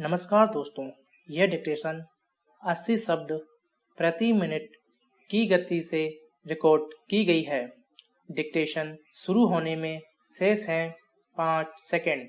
नमस्कार दोस्तों, यह डिक्टेशन 80 शब्द प्रति मिनट की गति से रिकॉर्ड की गई है। डिक्टेशन शुरू होने में शेष हैं 5 सेकंड।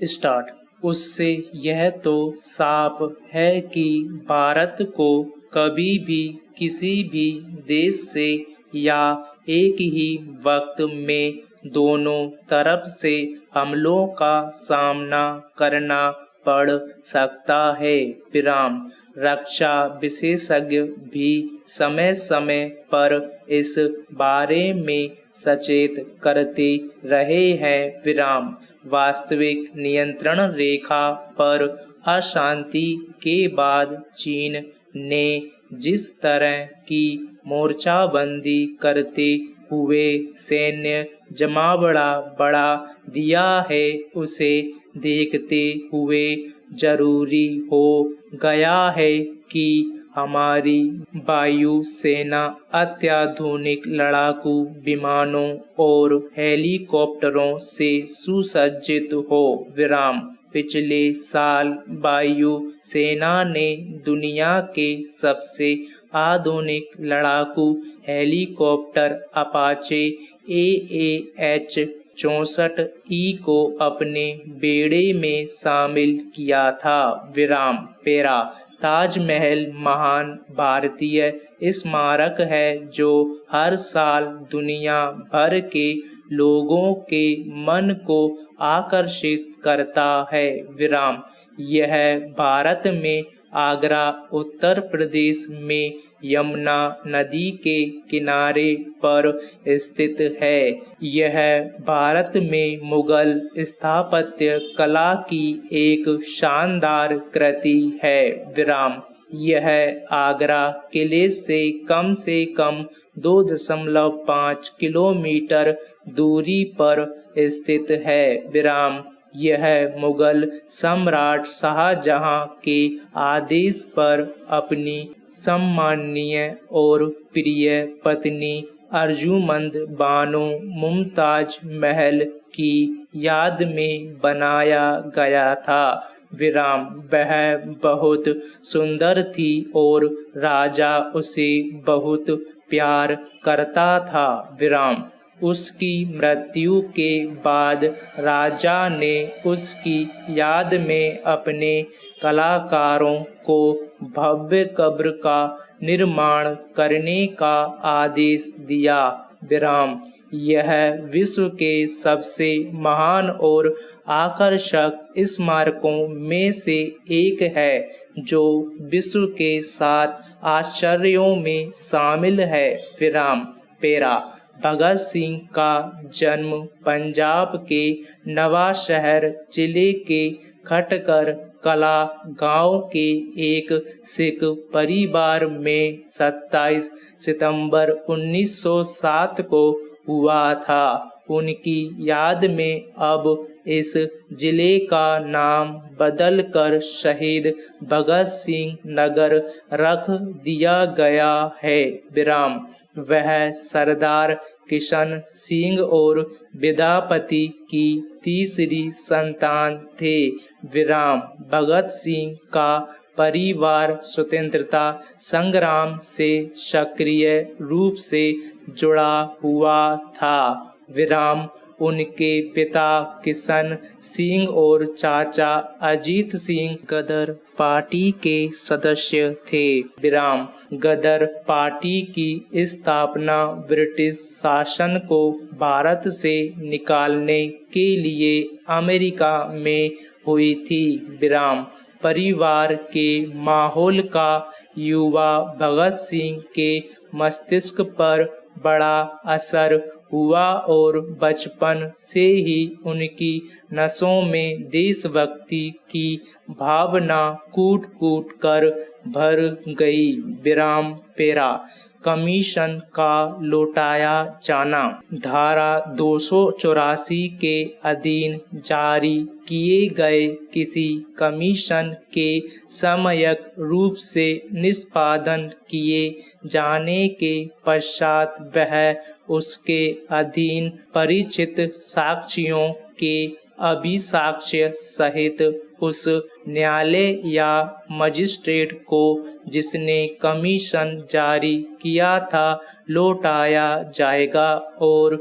स्टार्ट। उससे यह तो साफ है कि भारत को कभी भी किसी भी देश से या एक ही वक्त में दोनों तरफ से हमलों का सामना करना पड़ सकता है। विराम। रक्षा विशेषज्ञ भी समय समय पर इस बारे में सचेत करते रहे हैं। विराम। वास्तविक नियंत्रण रेखा पर अशांति के बाद चीन ने जिस तरह की मोर्चाबंदी करते हुए सैन्य जमावड़ा बढ़ा दिया है, उसे देखते हुए जरूरी हो गया है कि हमारी वायु सेना अत्याधुनिक लड़ाकू विमानों और हेलीकॉप्टरों से सुसज्जित हो। विराम। पिछले साल वायु सेना ने दुनिया के सबसे आधुनिक लड़ाकू हेलीकॉप्टर अपाचे AAH 64E को अपने बेड़े में शामिल किया था। विराम। पेरा। ताजमहल महान भारतीय स्मारक है जो हर साल दुनिया भर के लोगों के मन को आकर्षित करता है। विराम। यह भारत में आगरा, उत्तर प्रदेश में यमुना नदी के किनारे पर स्थित है। यह भारत में मुगल स्थापत्य कला की एक शानदार कृति है। विराम। यह आगरा किले से कम 2.5 किलोमीटर दूरी पर स्थित है। विराम। यह मुगल सम्राट शाहजहां के आदेश पर अपनी सम्माननीय और प्रिय पत्नी अर्जुमंद बानो मुमताज महल की याद में बनाया गया था। विराम। वह बहुत सुंदर थी और राजा उसे बहुत प्यार करता था। विराम। उसकी मृत्यु के बाद राजा ने उसकी याद में अपने कलाकारों को भव्य कब्र का निर्माण करने का आदेश दिया। विराम। यह विश्व के सबसे महान और आकर्षक स्मारकों में से एक है जो विश्व के 7 आश्चर्यों में शामिल है। विराम। पेरा। भगत सिंह का जन्म पंजाब के नवांशहर जिले के खटकर कला गांव के एक सिख परिवार में 27 सितंबर 1907 को हुआ था। उनकी याद में अब इस जिले का नाम बदलकर शहीद भगत सिंह नगर रख दिया गया है। विराम। वह सरदार किशन सिंह और विद्यापति की तीसरी संतान थे। विराम। भगत सिंह का परिवार स्वतंत्रता संग्राम से सक्रिय रूप से जुड़ा हुआ था। विराम। उनके पिता किशन सिंह और चाचा अजीत सिंह गदर पार्टी के सदस्य थे। विराम। गदर पार्टी की स्थापना ब्रिटिश शासन को भारत से निकालने के लिए अमेरिका में हुई थी। विराम। परिवार के माहौल का युवा भगत सिंह के मस्तिष्क पर बड़ा असर हुआ और बचपन से ही उनकी नसों में देशभक्ति की भावना कूट-कूट कर भर गई। विराम। पेरा। कमीशन का लौटाया जाना। धारा 284 के अधीन जारी किए गए किसी कमीशन के सामयिक रूप से निष्पादन किए जाने के पश्चात वह उसके अधीन परिचित साक्ष्यों के अभिसाक्ष्य सहित उस न्यायालय या मजिस्ट्रेट को जिसने कमीशन जारी किया था लौटाया जाएगा और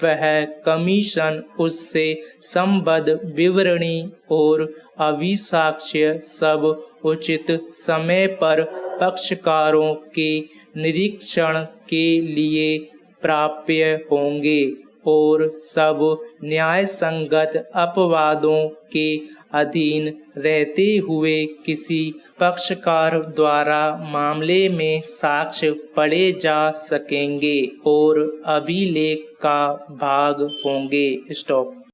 वह कमीशन उससे संबद्ध विवरणी और अभिसाक्ष्य सब उचित समय पर पक्षकारों के निरीक्षण के लिए प्राप्य होंगे और सब न्याय संगत अपवादों के अधीन रहते हुए किसी पक्षकार द्वारा मामले में साक्ष्य पढ़े जा सकेंगे और अभिलेख का भाग होंगे। स्टॉप।